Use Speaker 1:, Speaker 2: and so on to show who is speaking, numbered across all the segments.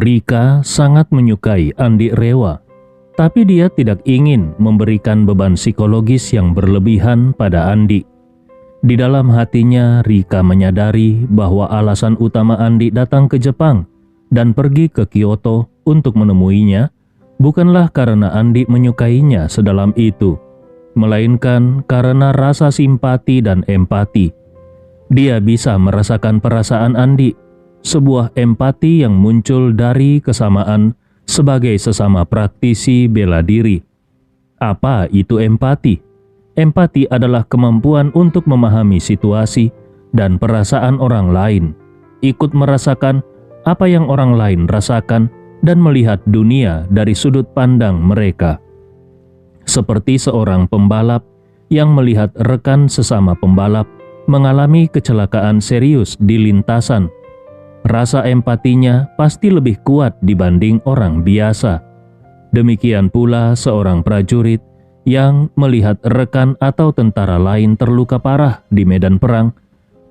Speaker 1: Rika sangat menyukai Andi Rewa, tapi dia tidak ingin memberikan beban psikologis yang berlebihan pada Andi. Di dalam hatinya, Rika menyadari bahwa alasan utama Andi datang ke Jepang dan pergi ke Kyoto untuk menemuinya bukanlah karena Andi menyukainya sedalam itu, melainkan karena rasa simpati dan empati. Dia bisa merasakan perasaan Andi, sebuah empati yang muncul dari kesamaan sebagai sesama praktisi bela diri. Apa itu empati? Empati adalah kemampuan untuk memahami situasi dan perasaan orang lain, ikut merasakan apa yang orang lain rasakan, dan melihat dunia dari sudut pandang mereka. Seperti seorang pembalap yang melihat rekan sesama pembalap mengalami kecelakaan serius di lintasan. Rasa empatinya pasti lebih kuat dibanding orang biasa. Demikian pula seorang prajurit yang melihat rekan atau tentara lain terluka parah di medan perang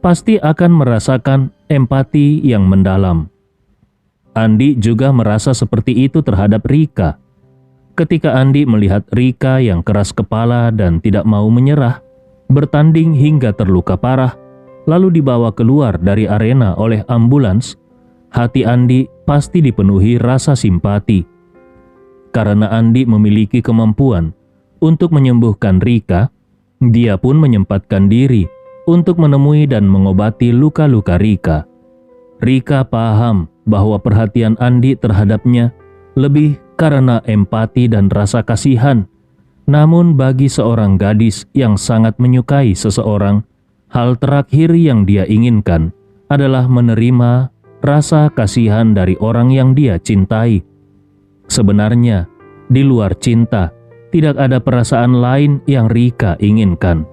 Speaker 1: pasti akan merasakan empati yang mendalam. Andi juga merasa seperti itu terhadap Rika. Ketika Andi melihat Rika yang keras kepala dan tidak mau menyerah, bertanding hingga terluka parah, lalu dibawa keluar dari arena oleh ambulans, hati Andi pasti dipenuhi rasa simpati. Karena Andi memiliki kemampuan untuk menyembuhkan Rika, dia pun menyempatkan diri untuk menemui dan mengobati luka-luka Rika. Rika paham bahwa perhatian Andi terhadapnya lebih karena empati dan rasa kasihan. Namun bagi seorang gadis yang sangat menyukai seseorang, hal terakhir yang dia inginkan adalah menerima rasa kasihan dari orang yang dia cintai. Sebenarnya, di luar cinta, tidak ada perasaan lain yang Rika inginkan.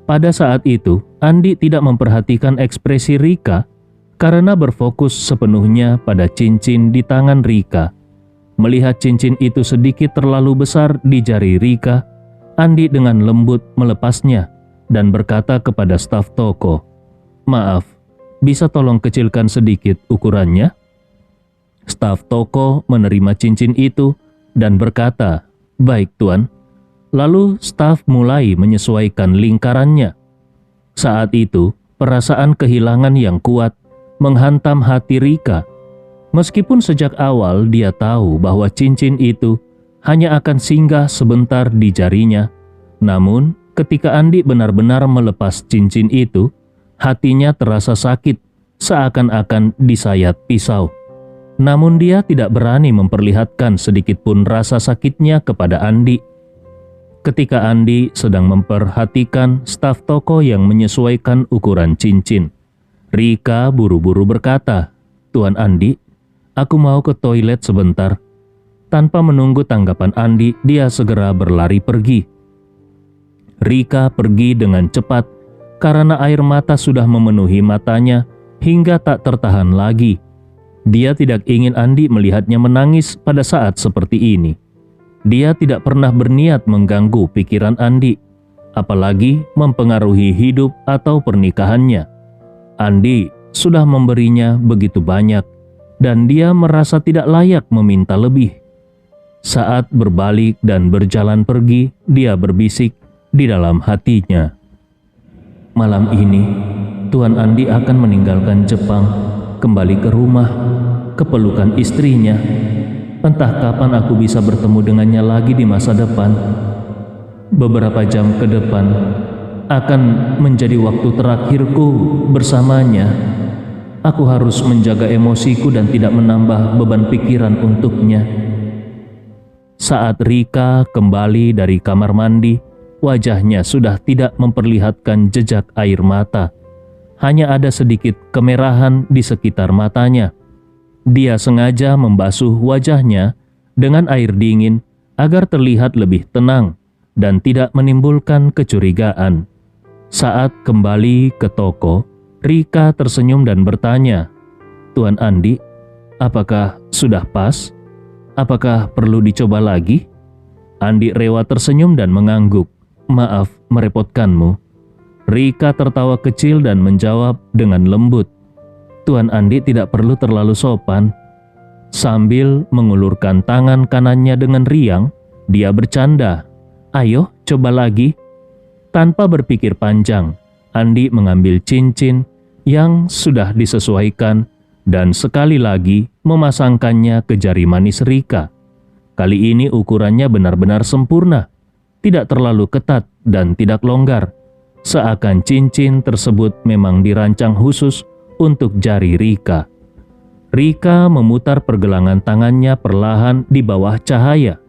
Speaker 1: Pada saat itu, Andi tidak memperhatikan ekspresi Rika karena berfokus sepenuhnya pada cincin di tangan Rika. Melihat cincin itu sedikit terlalu besar di jari Rika, Andi dengan lembut melepasnya dan berkata kepada staf toko, "Maaf, bisa tolong kecilkan sedikit ukurannya?" Staf toko menerima cincin itu dan berkata, "Baik tuan." Lalu staf mulai menyesuaikan lingkarannya. Saat itu, perasaan kehilangan yang kuat menghantam hati Rika. Meskipun sejak awal dia tahu bahwa cincin itu hanya akan singgah sebentar di jarinya, namun ketika Andi benar-benar melepas cincin itu, hatinya terasa sakit, seakan-akan disayat pisau. Namun dia tidak berani memperlihatkan sedikitpun rasa sakitnya kepada Andi. Ketika Andi sedang memperhatikan staf toko yang menyesuaikan ukuran cincin, Rika buru-buru berkata, "Tuan Andi, aku mau ke toilet sebentar." Tanpa menunggu tanggapan Andi, dia segera berlari pergi. Rika pergi dengan cepat karena air mata sudah memenuhi matanya hingga tak tertahan lagi. Dia tidak ingin Andi melihatnya menangis pada saat seperti ini. Dia tidak pernah berniat mengganggu pikiran Andi, apalagi mempengaruhi hidup atau pernikahannya. Andi sudah memberinya begitu banyak, dan dia merasa tidak layak meminta lebih. Saat berbalik dan berjalan pergi, dia berbisik di dalam hatinya, "Malam ini, Tuan Andi akan meninggalkan Jepang, kembali ke rumah, ke pelukan istrinya. Entah kapan aku bisa bertemu dengannya lagi di masa depan. Beberapa jam ke depan akan menjadi waktu terakhirku bersamanya. Aku harus menjaga emosiku dan tidak menambah beban pikiran untuknya." Saat Rika kembali dari kamar mandi, wajahnya sudah tidak memperlihatkan jejak air mata. Hanya ada sedikit kemerahan di sekitar matanya. Dia sengaja membasuh wajahnya dengan air dingin agar terlihat lebih tenang dan tidak menimbulkan kecurigaan. Saat kembali ke toko, Rika tersenyum dan bertanya, "Tuan Andi, apakah sudah pas? Apakah perlu dicoba lagi?" Andi Rewa tersenyum dan mengangguk. "Maaf merepotkanmu." Rika tertawa kecil dan menjawab dengan lembut, "Tuan Andi tidak perlu terlalu sopan. Sambil mengulurkan tangan kanannya dengan riang, dia bercanda, "Ayo, coba lagi." Tanpa berpikir panjang, Andi mengambil cincin yang sudah disesuaikan dan sekali lagi memasangkannya ke jari manis Rika. Kali ini ukurannya benar-benar sempurna, tidak terlalu ketat dan tidak longgar, seakan cincin tersebut memang dirancang khusus untuk jari Rika. Rika memutar pergelangan tangannya perlahan di bawah cahaya.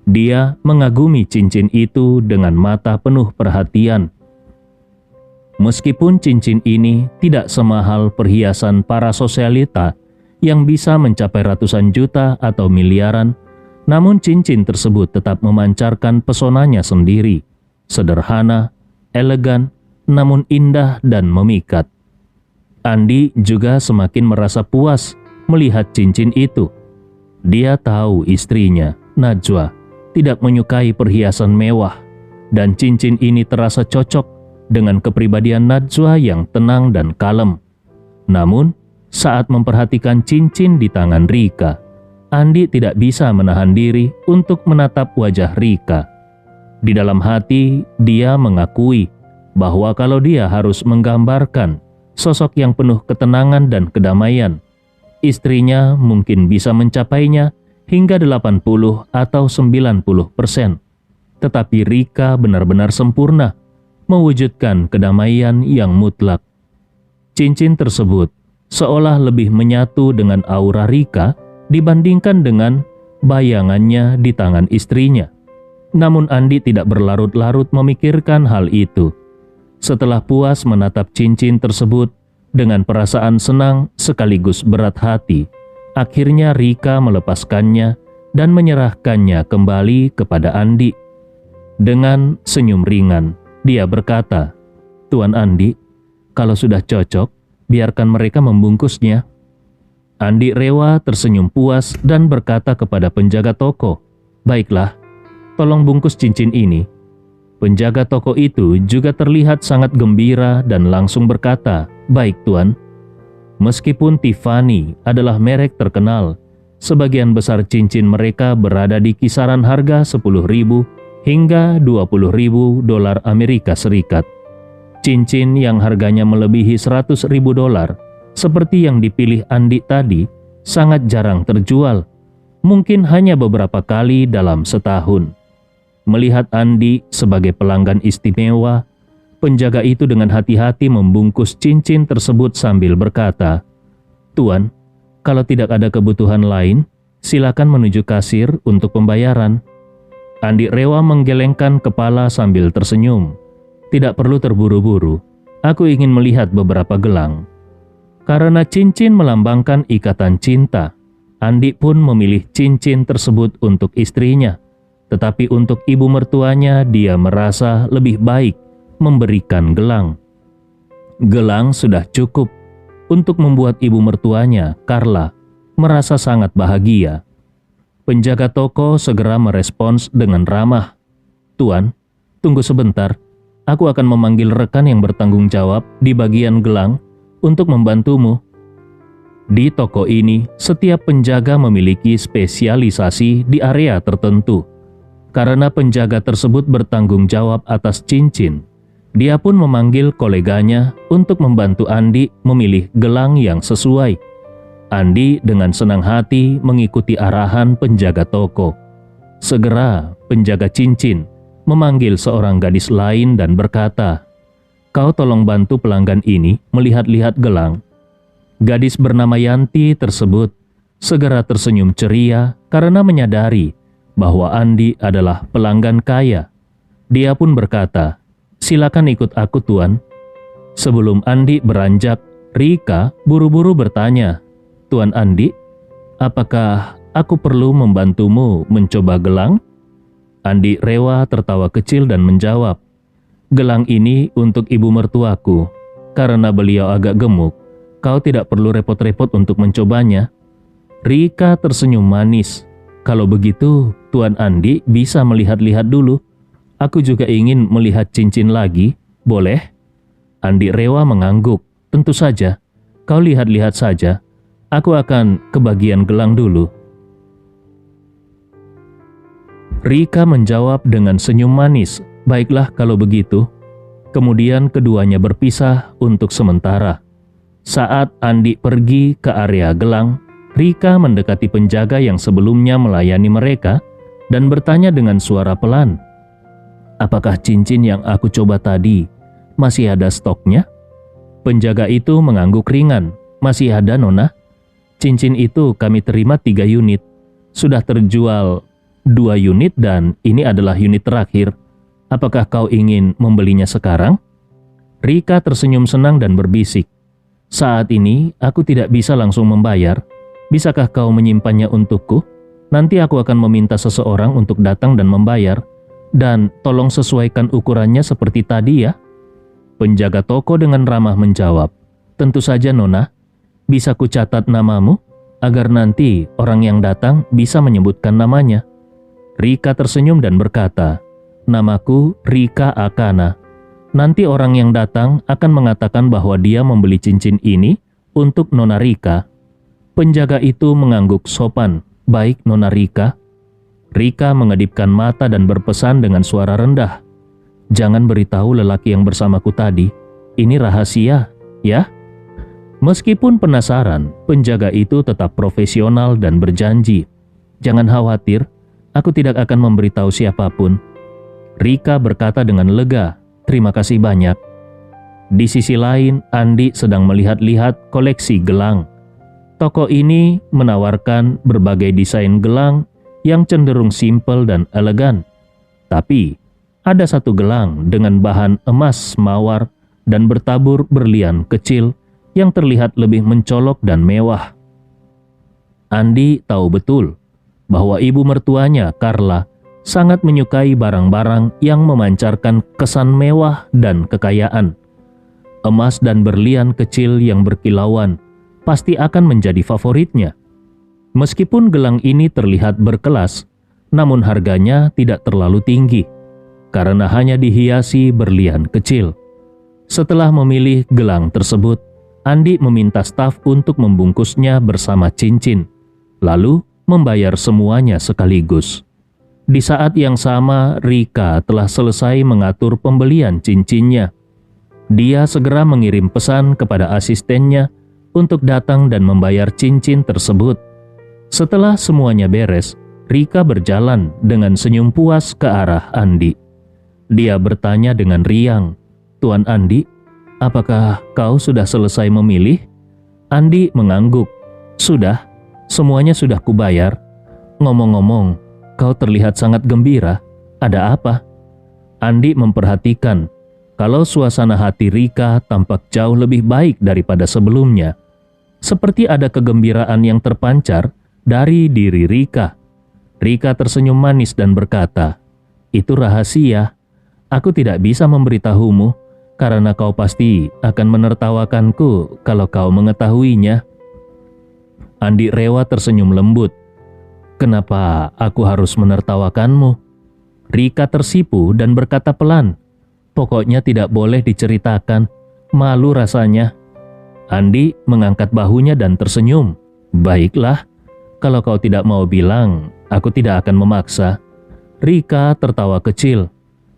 Speaker 1: Dia mengagumi cincin itu dengan mata penuh perhatian. Meskipun cincin ini tidak semahal perhiasan para sosialita yang bisa mencapai ratusan juta atau miliaran, namun cincin tersebut tetap memancarkan pesonanya sendiri. Sederhana, elegan, namun indah dan memikat. Andi juga semakin merasa puas melihat cincin itu. Dia tahu istrinya, Najwa, tidak menyukai perhiasan mewah, dan cincin ini terasa cocok dengan kepribadian Najwa yang tenang dan kalem. Namun, saat memperhatikan cincin di tangan Rika, Andi tidak bisa menahan diri untuk menatap wajah Rika. Di dalam hati, dia mengakui bahwa kalau dia harus menggambarkan sosok yang penuh ketenangan dan kedamaian, istrinya mungkin bisa mencapainya hingga 80 atau 90%. Tetapi Rika benar-benar sempurna, mewujudkan kedamaian yang mutlak. Cincin tersebut seolah lebih menyatu dengan aura Rika dibandingkan dengan bayangannya di tangan istrinya. Namun Andi tidak berlarut-larut memikirkan hal itu. Setelah puas menatap cincin tersebut dengan perasaan senang sekaligus berat hati, akhirnya Rika melepaskannya dan menyerahkannya kembali kepada Andi. Dengan senyum ringan, dia berkata, "Tuan Andi, kalau sudah cocok, biarkan mereka membungkusnya." Andi Rewa tersenyum puas dan berkata kepada penjaga toko, "Baiklah, tolong bungkus cincin ini." Penjaga toko itu juga terlihat sangat gembira dan langsung berkata, "Baik Tuan." Meskipun Tiffany adalah merek terkenal, sebagian besar cincin mereka berada di kisaran harga 10.000 hingga 20.000 dolar Amerika Serikat. Cincin yang harganya melebihi 100.000 dolar, seperti yang dipilih Andi tadi, sangat jarang terjual, mungkin hanya beberapa kali dalam setahun. Melihat Andi sebagai pelanggan istimewa, penjaga itu dengan hati-hati membungkus cincin tersebut sambil berkata, "Tuan, kalau tidak ada kebutuhan lain, silakan menuju kasir untuk pembayaran." Andi Rewa menggelengkan kepala sambil tersenyum. "Tidak perlu terburu-buru, aku ingin melihat beberapa gelang." Karena cincin melambangkan ikatan cinta, Andi pun memilih cincin tersebut untuk istrinya. Tetapi untuk ibu mertuanya, dia merasa lebih baik memberikan gelang. Gelang sudah cukup untuk membuat ibu mertuanya, Carla, merasa sangat bahagia. Penjaga toko segera merespons dengan ramah, "Tuan, tunggu sebentar. Aku akan memanggil rekan yang bertanggung jawab di bagian gelang untuk membantumu." Di toko ini, setiap penjaga memiliki spesialisasi di area tertentu. Karena penjaga tersebut bertanggung jawab atas cincin, dia pun memanggil koleganya untuk membantu Andi memilih gelang yang sesuai. Andi dengan senang hati mengikuti arahan penjaga toko. Segera penjaga cincin memanggil seorang gadis lain dan berkata, "Kau tolong bantu pelanggan ini melihat-lihat gelang." Gadis bernama Yanti tersebut segera tersenyum ceria karena menyadari bahwa Andi adalah pelanggan kaya. Dia pun berkata, "Silakan ikut aku, Tuan." Sebelum Andi beranjak, Rika buru-buru bertanya, "Tuan Andi, apakah aku perlu membantumu mencoba gelang?" Andi Rewa tertawa kecil dan menjawab, "Gelang ini untuk ibu mertuaku. Karena beliau agak gemuk, kau tidak perlu repot-repot untuk mencobanya." Rika tersenyum manis. "Kalau begitu, Tuan Andi bisa melihat-lihat dulu. Aku juga ingin melihat cincin lagi, boleh?" Andi Rewa mengangguk. "Tentu saja, kau lihat-lihat saja. Aku akan ke bagian gelang dulu." Rika menjawab dengan senyum manis, "Baiklah kalau begitu." Kemudian keduanya berpisah untuk sementara. Saat Andi pergi ke area gelang, Rika mendekati penjaga yang sebelumnya melayani mereka dan bertanya dengan suara pelan, "Apakah cincin yang aku coba tadi masih ada stoknya?" Penjaga itu mengangguk ringan, "Masih ada, Nona. Cincin itu kami terima 3 unit. Sudah terjual 2 unit dan ini adalah unit terakhir. Apakah kau ingin membelinya sekarang?" Rika tersenyum senang dan berbisik, "Saat ini aku tidak bisa langsung membayar. Bisakah kau menyimpannya untukku? Nanti aku akan meminta seseorang untuk datang dan membayar. Dan tolong sesuaikan ukurannya seperti tadi ya." Penjaga toko dengan ramah menjawab, "Tentu saja, Nona. Bisa kucatat namamu agar nanti orang yang datang bisa menyebutkan namanya." Rika tersenyum dan berkata, "Namaku Rika Akana. Nanti orang yang datang akan mengatakan bahwa dia membeli cincin ini untuk Nona Rika." Penjaga itu mengangguk sopan, "Baik, Nona Rika." Rika mengedipkan mata dan berpesan dengan suara rendah, "Jangan beritahu lelaki yang bersamaku tadi. Ini rahasia, ya?" Meskipun penasaran, penjaga itu tetap profesional dan berjanji, "Jangan khawatir, aku tidak akan memberitahu siapapun." Rika berkata dengan lega, "Terima kasih banyak." Di sisi lain, Andi sedang melihat-lihat koleksi gelang. Toko ini menawarkan berbagai desain gelang yang cenderung simpel dan elegan. Tapi, ada satu gelang dengan bahan emas mawar dan bertabur berlian kecil yang terlihat lebih mencolok dan mewah. Andi tahu betul bahwa ibu mertuanya, Carla, sangat menyukai barang-barang yang memancarkan kesan mewah dan kekayaan. Emas dan berlian kecil yang berkilauan pasti akan menjadi favoritnya. Meskipun gelang ini terlihat berkelas, namun harganya tidak terlalu tinggi karena hanya dihiasi berlian kecil. Setelah memilih gelang tersebut, Andi meminta staf untuk membungkusnya bersama cincin, lalu membayar semuanya sekaligus. Di saat yang sama, Rika telah selesai mengatur pembelian cincinnya. Dia segera mengirim pesan kepada asistennya untuk datang dan membayar cincin tersebut. Setelah semuanya beres, Rika berjalan dengan senyum puas ke arah Andi. Dia bertanya dengan riang, "Tuan Andi, apakah kau sudah selesai memilih?" Andi mengangguk, "Sudah, semuanya sudah kubayar." "Ngomong-ngomong, kau terlihat sangat gembira. Ada apa?" Andi memperhatikan kalau suasana hati Rika tampak jauh lebih baik daripada sebelumnya. Seperti ada kegembiraan yang terpancar dari diri Rika. Rika tersenyum manis dan berkata, "Itu rahasia. Aku tidak bisa memberitahumu karena kau pasti akan menertawakanku kalau kau mengetahuinya." Andi Rewa tersenyum lembut, "Kenapa aku harus menertawakanmu?" Rika tersipu dan berkata pelan, "Pokoknya tidak boleh diceritakan. Malu rasanya." Andi mengangkat bahunya dan tersenyum, "Baiklah, kalau kau tidak mau bilang, aku tidak akan memaksa." Rika tertawa kecil.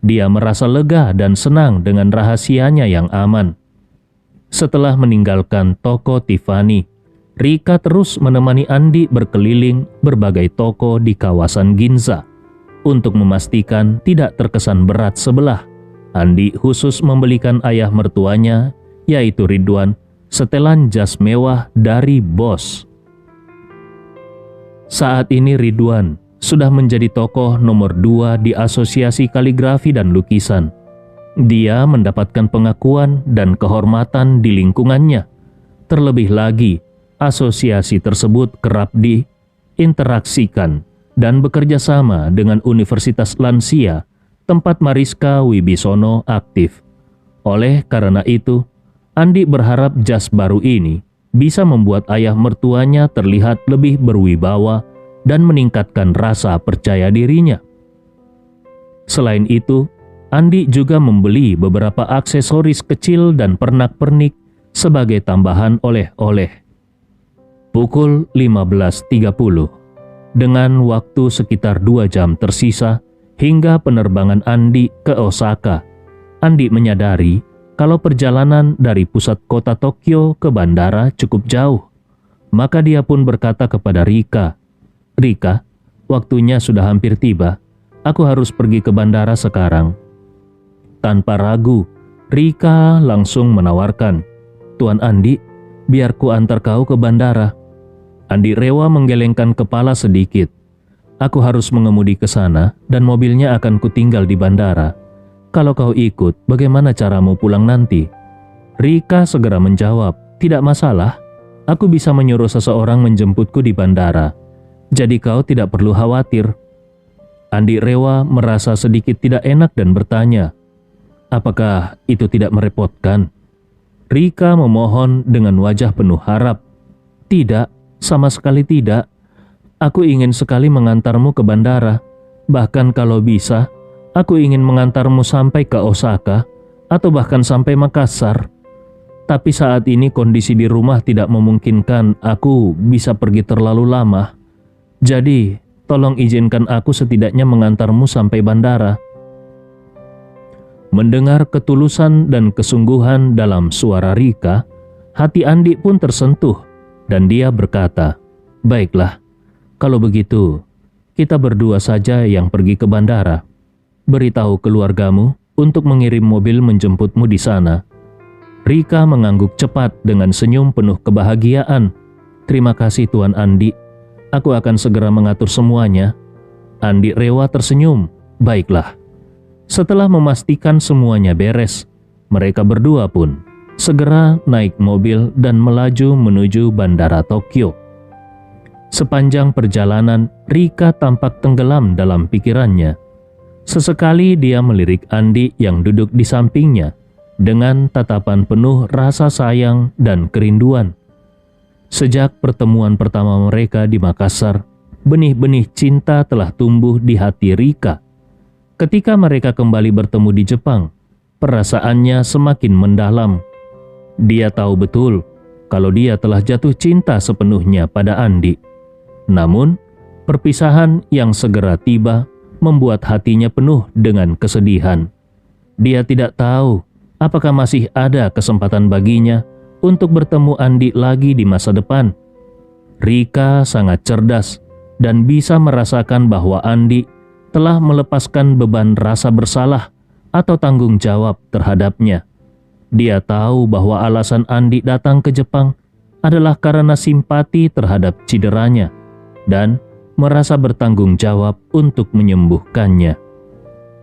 Speaker 1: Dia merasa lega dan senang dengan rahasianya yang aman. Setelah meninggalkan toko Tiffany, Rika terus menemani Andi berkeliling berbagai toko di kawasan Ginza. Untuk memastikan tidak terkesan berat sebelah, Andi khusus membelikan ayah mertuanya, yaitu Ridwan, setelan jas mewah dari Boss. Saat ini Ridwan sudah menjadi tokoh nomor 2 di Asosiasi Kaligrafi dan Lukisan. Dia mendapatkan pengakuan dan kehormatan di lingkungannya. Terlebih lagi, asosiasi tersebut kerap diinteraksikan dan bekerja sama dengan Universitas Lansia, tempat Mariska Wibisono aktif. Oleh karena itu, Andi berharap jas baru ini bisa membuat ayah mertuanya terlihat lebih berwibawa dan meningkatkan rasa percaya dirinya. Selain itu, Andi juga membeli beberapa aksesoris kecil dan pernak-pernik sebagai tambahan oleh-oleh. Pukul 15.30. Dengan waktu sekitar 2 jam tersisa hingga penerbangan Andi ke Osaka, Andi menyadari kalau perjalanan dari pusat kota Tokyo ke bandara cukup jauh. Maka dia pun berkata kepada Rika, "Rika, waktunya sudah hampir tiba. Aku harus pergi ke bandara sekarang." Tanpa ragu, Rika langsung menawarkan, "Tuan Andi, biar ku antar kau ke bandara." Andi Rewa menggelengkan kepala sedikit. "Aku harus mengemudi ke sana dan mobilnya akan kutinggal di bandara. Kalau kau ikut, bagaimana caramu pulang nanti?" Rika segera menjawab, "Tidak masalah. Aku bisa menyuruh seseorang menjemputku di bandara. Jadi kau tidak perlu khawatir." Andi Rewa merasa sedikit tidak enak dan bertanya, "Apakah itu tidak merepotkan?" Rika memohon dengan wajah penuh harap. "Tidak, sama sekali tidak. Aku ingin sekali mengantarmu ke bandara. Bahkan kalau bisa, aku ingin mengantarmu sampai ke Osaka atau bahkan sampai Makassar. Tapi saat ini kondisi di rumah tidak memungkinkan aku bisa pergi terlalu lama. Jadi, tolong izinkan aku setidaknya mengantarmu sampai bandara." Mendengar ketulusan dan kesungguhan dalam suara Rika, hati Andi pun tersentuh dan dia berkata, "Baiklah, kalau begitu kita berdua saja yang pergi ke bandara. Beritahu keluargamu untuk mengirim mobil menjemputmu di sana." Rika mengangguk cepat dengan senyum penuh kebahagiaan. "Terima kasih Tuan Andi, aku akan segera mengatur semuanya." Andi Rewa tersenyum, "Baiklah." Setelah memastikan semuanya beres, mereka berdua pun segera naik mobil dan melaju menuju bandara Tokyo. Sepanjang perjalanan, Rika tampak tenggelam dalam pikirannya. Sesekali dia melirik Andi yang duduk di sampingnya dengan tatapan penuh rasa sayang dan kerinduan. Sejak pertemuan pertama mereka di Makassar, benih-benih cinta telah tumbuh di hati Rika. Ketika mereka kembali bertemu di Jepang, perasaannya semakin mendalam. Dia tahu betul kalau dia telah jatuh cinta sepenuhnya pada Andi. Namun, perpisahan yang segera tiba membuat hatinya penuh dengan kesedihan. Dia tidak tahu apakah masih ada kesempatan baginya untuk bertemu Andi lagi di masa depan. Rika sangat cerdas dan bisa merasakan bahwa Andi telah melepaskan beban rasa bersalah atau tanggung jawab terhadapnya. Dia tahu bahwa alasan Andi datang ke Jepang adalah karena simpati terhadap cederanya dan merasa bertanggung jawab untuk menyembuhkannya.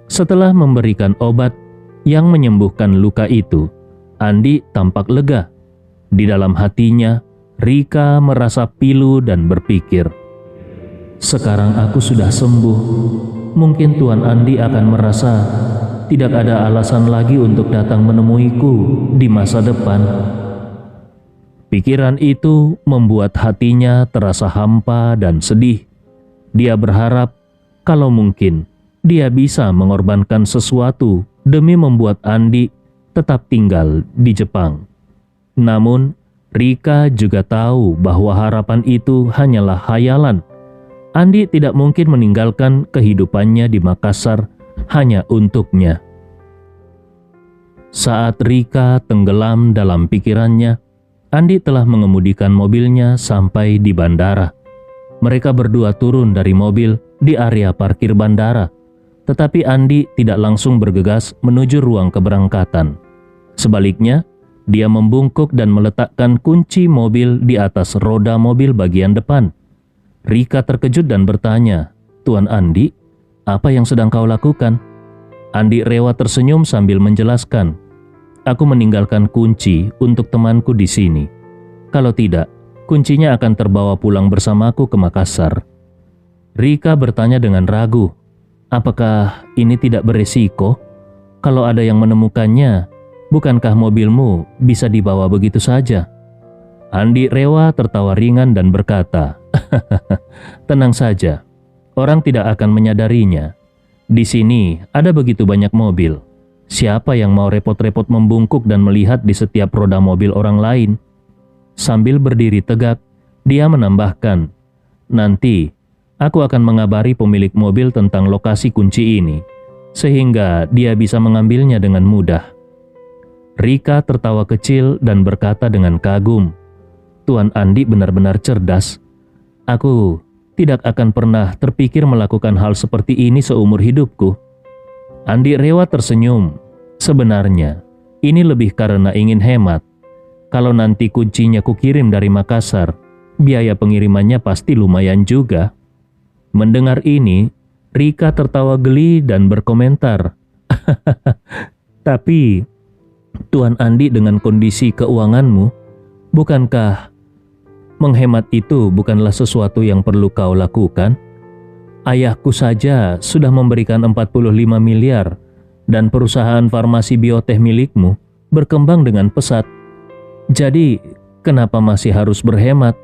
Speaker 1: Setelah memberikan obat yang menyembuhkan luka itu, Andi tampak lega. Di dalam hatinya, Rika merasa pilu dan berpikir, "Sekarang aku sudah sembuh. Mungkin Tuan Andi akan merasa tidak ada alasan lagi untuk datang menemuiku di masa depan." Pikiran itu membuat hatinya terasa hampa dan sedih. Dia berharap kalau mungkin dia bisa mengorbankan sesuatu demi membuat Andi tetap tinggal di Jepang. Namun, Rika juga tahu bahwa harapan itu hanyalah khayalan. Andi tidak mungkin meninggalkan kehidupannya di Makassar hanya untuknya. Saat Rika tenggelam dalam pikirannya, Andi telah mengemudikan mobilnya sampai di bandara. Mereka berdua turun dari mobil di area parkir bandara, tetapi Andi tidak langsung bergegas menuju ruang keberangkatan. Sebaliknya, dia membungkuk dan meletakkan kunci mobil di atas roda mobil bagian depan. Rika terkejut dan bertanya, "Tuan Andi, apa yang sedang kau lakukan?" Andi Rewa tersenyum sambil menjelaskan, "Aku meninggalkan kunci untuk temanku di sini. Kalau tidak, kuncinya akan terbawa pulang bersamaku ke Makassar." Rika bertanya dengan ragu, "Apakah ini tidak beresiko? Kalau ada yang menemukannya, bukankah mobilmu bisa dibawa begitu saja?" Andi Rewa tertawa ringan dan berkata, "Tenang saja, orang tidak akan menyadarinya. Di sini ada begitu banyak mobil. Siapa yang mau repot-repot membungkuk dan melihat di setiap roda mobil orang lain?" Sambil berdiri tegak, Dia menambahkan, "Nanti aku akan mengabari pemilik mobil tentang lokasi kunci ini, sehingga dia bisa mengambilnya dengan mudah." Rika tertawa kecil dan berkata dengan kagum, "Tuan Andi benar-benar cerdas. Aku tidak akan pernah terpikir melakukan hal seperti ini seumur hidupku." Andi Rewa tersenyum. "Sebenarnya, ini lebih karena ingin hemat. Kalau nanti kuncinya kukirim dari Makassar, biaya pengirimannya pasti lumayan juga." Mendengar ini, Rika tertawa geli dan berkomentar, "Tapi, Tuan Andi dengan kondisi keuanganmu, bukankah menghemat itu bukanlah sesuatu yang perlu kau lakukan? Ayahku saja sudah memberikan 45 miliar dan perusahaan farmasi bioteh milikmu berkembang dengan pesat. Jadi, kenapa masih harus berhemat?"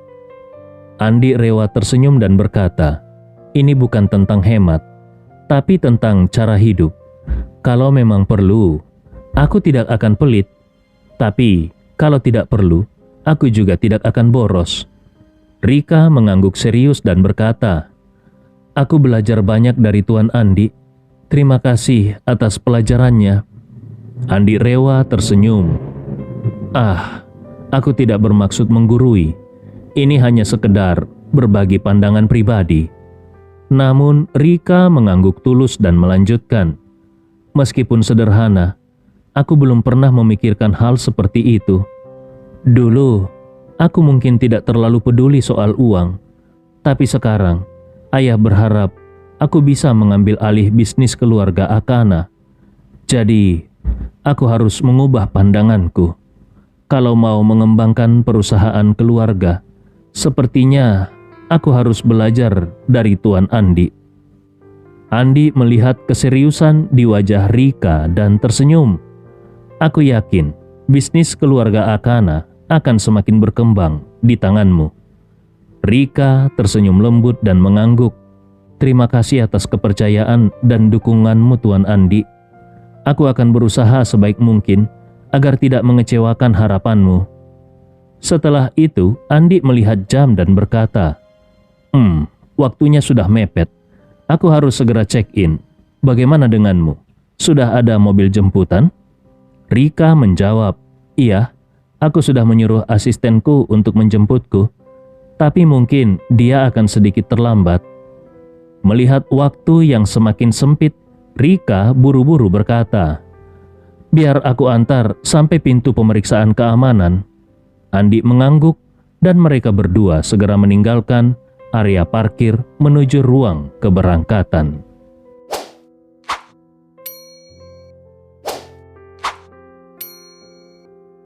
Speaker 1: Andi Rewa tersenyum dan berkata, "Ini bukan tentang hemat, tapi tentang cara hidup. Kalau memang perlu, aku tidak akan pelit. Tapi, kalau tidak perlu, aku juga tidak akan boros." Rika mengangguk serius dan berkata, "Aku belajar banyak dari Tuan Andi. Terima kasih atas pelajarannya." Andi Rewa tersenyum. Aku tidak bermaksud menggurui. Ini hanya sekedar berbagi pandangan pribadi." Namun Rika mengangguk tulus dan melanjutkan, "Meskipun sederhana, aku belum pernah memikirkan hal seperti itu. Dulu, aku mungkin tidak terlalu peduli soal uang. Tapi sekarang, ayah berharap aku bisa mengambil alih bisnis keluarga Akana. Jadi, aku harus mengubah pandanganku. Kalau mau mengembangkan perusahaan keluarga, sepertinya aku harus belajar dari Tuan Andi." Andi melihat keseriusan di wajah Rika dan tersenyum. "Aku yakin bisnis keluarga Akana akan semakin berkembang di tanganmu." Rika tersenyum lembut dan mengangguk. "Terima kasih atas kepercayaan dan dukunganmu, Tuan Andi. Aku akan berusaha sebaik mungkin agar tidak mengecewakan harapanmu." Setelah itu, Andi melihat jam dan berkata, Waktunya sudah mepet. Aku harus segera check-in. Bagaimana denganmu? Sudah ada mobil jemputan?" Rika menjawab, "Iya, aku sudah menyuruh asistenku untuk menjemputku. Tapi mungkin dia akan sedikit terlambat." Melihat waktu yang semakin sempit, Rika buru-buru berkata, "Biar aku antar sampai pintu pemeriksaan keamanan." Andi mengangguk dan mereka berdua segera meninggalkan area parkir menuju ruang keberangkatan.